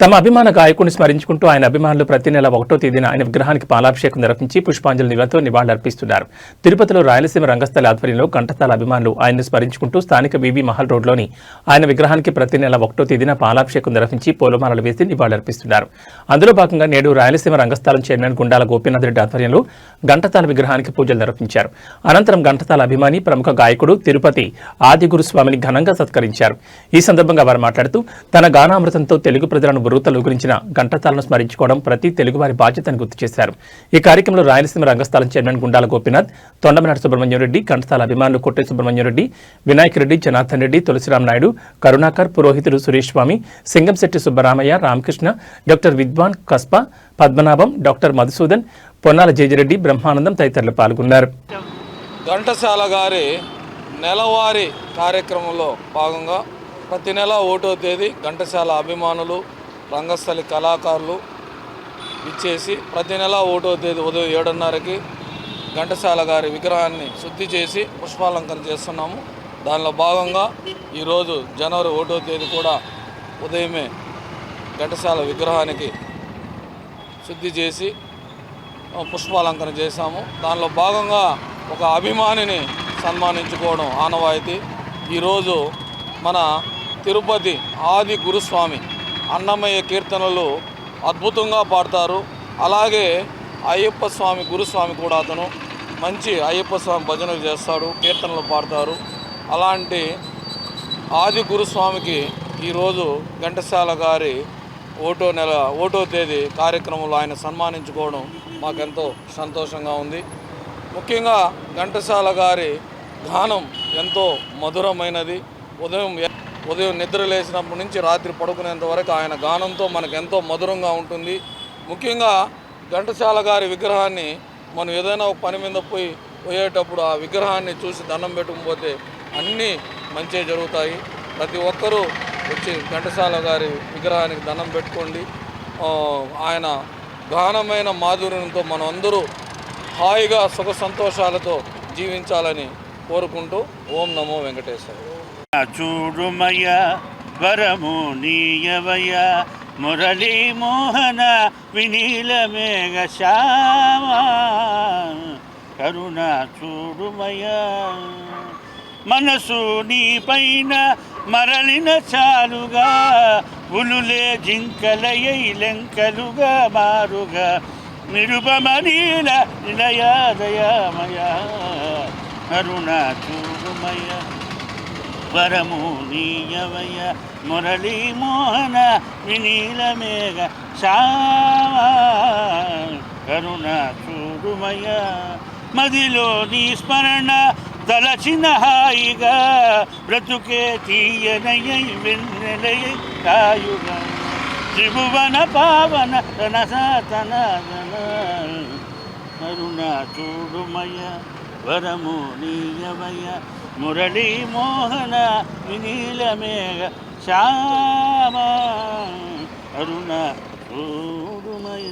తమ అభిమాన గాయకుడిని స్మరించుకుంటూ ఆయన అభిమానులు ప్రతి నెల 1వ తేదీన ఆయన విగ్రహానికి పాలాభిషేకం నిర్వహించి పుష్పాంజలి నివాళులతో నివాళులర్పిస్తున్నారు. తిరుపతిలో రాయలసీమ రంగస్థల ఆధ్వర్యంలో ఘంటసాల అభిమానులు ఆయన్ని స్మరించుకుంటూ స్థానిక వివి మహల్ రోడ్లోని ఆయన విగ్రహానికి ప్రతి నెల 1వ తేదీన పాలాభిషేకం నిర్వహించి పూలమాలలు వేసి నివాళులర్పిస్తున్నారు. అందులో భాగంగా నేడు రాయలసీమ రంగస్థలం చైర్మన్ గుండాల గోపీనాథ్ రెడ్డి ఆధ్వర్యంలో ఘంటసాల విగ్రహానికి పూజలు నిర్వహించారు. అనంతరం ఘంటసాల అభిమాని ప్రముఖ గాయకుడు తిరుపతి ఆది గురుస్వామిని ఘనంగా సత్కరించారు. ఈ సందర్భంగా వారు మాట్లాడుతూ తన గానామృతంతో తెలుగు ప్రజలను బుర్రతలు గురించిన ఘంటసాలను స్మరించుకోవడం ప్రతి తెలుగువారి బాధ్యతని గుర్తు చేశారు. ఈ కార్యక్రమంలో రాయలసీమ రంగస్థలం చైర్మన్ గుండాల గోపీనాథ్, తొండమనాటి సుబ్రహ్మణ్యం రెడ్డి, ఘంటసాల అభిమానులు కొట్టె సుబ్రహ్మణ్యం రెడ్డి, వినాయక్ రెడ్డి, జనార్దన్ రెడ్డి, తులసిరామ్ నాయుడు, కరుణాకర్, పురోహితుడు సురేష్ స్వామి, సింగంశెట్టి సుబ్బరామయ్య, రామకృష్ణ, డాక్టర్ విద్వాన్ కస్పా, పద్మనాభం, డాక్టర్ మధుసూదన్, పొన్నాల జేజిరెడ్డి, బ్రహ్మానందం తదితరులు పాల్గొన్నారు. ఘంటసాల గారి నెలవారీ కార్యక్రమంలో భాగంగా ప్రతి నెల 1వ తేదీ ఘంటసాల అభిమానులు రంగస్థలి కళాకారులు ఇచ్చేసి ప్రతి నెల 1వ తేదీ ఉదయం 7:30కి ఘంటసాల గారి విగ్రహాన్ని శుద్ధి చేసి పుష్పాలంకరణ చేస్తున్నాము. దానిలో భాగంగా ఈరోజు జనవరి 1వ తేదీ కూడా ఉదయమే ఘంటసాల విగ్రహానికి శుద్ధి చేసి పుష్పాలంకరణ చేశాము. దానిలో భాగంగా ఒక అభిమానిని సన్మానించుకోవడం ఆనవాయితీ. ఈరోజు మన తిరుపతి ఆది గురుస్వామి అన్నమయ్య కీర్తనలు అద్భుతంగా పాడతారు. అలాగే అయ్యప్ప స్వామి గురుస్వామి కూడా అతను మంచి అయ్యప్ప స్వామి భజనలు చేస్తాడు, కీర్తనలు పాడతారు. అలాంటి ఆది గురుస్వామికి ఈరోజు ఘంటసాల గారి 1వ తేదీ కార్యక్రమంలో ఆయన సన్మానించుకోవడం మాకెంతో సంతోషంగా ఉంది. ముఖ్యంగా ఘంటసాల గారి గానం ఎంతో మధురమైనది. ఉదయం నిద్ర లేచినప్పటి నుంచి రాత్రి పడుకునేంత వరకు ఆయన గానంతో మనకు ఎంతో మధురంగా ఉంటుంది. ముఖ్యంగా ఘంటసాల గారి విగ్రహాన్ని మనం ఏదైనా ఒక పని మీద పోయేటప్పుడు ఆ విగ్రహాన్ని చూసి దండం పెట్టుకుపోతే అన్నీ మంచిగా జరుగుతాయి. ప్రతి ఒక్కరూ వచ్చి ఘంటసాల గారి విగ్రహానికి దండం పెట్టుకోండి. ఆయన గానమైన మాధుర్యంతో మనం అందరూ హాయిగా సుఖ సంతోషాలతో జీవించాలని కోరుకుంటూ ఓం నమో వెంకటేశ్వర. చూడుమయ వరము నీయవయ మురళీ మోహన వినీల మేఘ శ్యామ కరుణ చూడుమయ మనసు నీ పైన మరలిన చాలుగా పులులే జింకలయ్యై లెంకలుగా మారుగా నిరుపమనీల నిలయాదయామయ కరుణ చూడుమయ వరము నీయవయ మురళీ మోహన వినీల మేఘ శ్యామ కరుణ చూడుమయ మదిలో నీ స్మరణ తలచిన హాయిగా బ్రతుకే తీయనయ్యై వెన్నెలయ్యై కాయుగా త్రిభువన పావన తనసాతన కరుణ చూడుమయ వరము నీయవయ మురళీ మోహన వినీల మేఘ శ్యామ కరుణ చూడుమయ.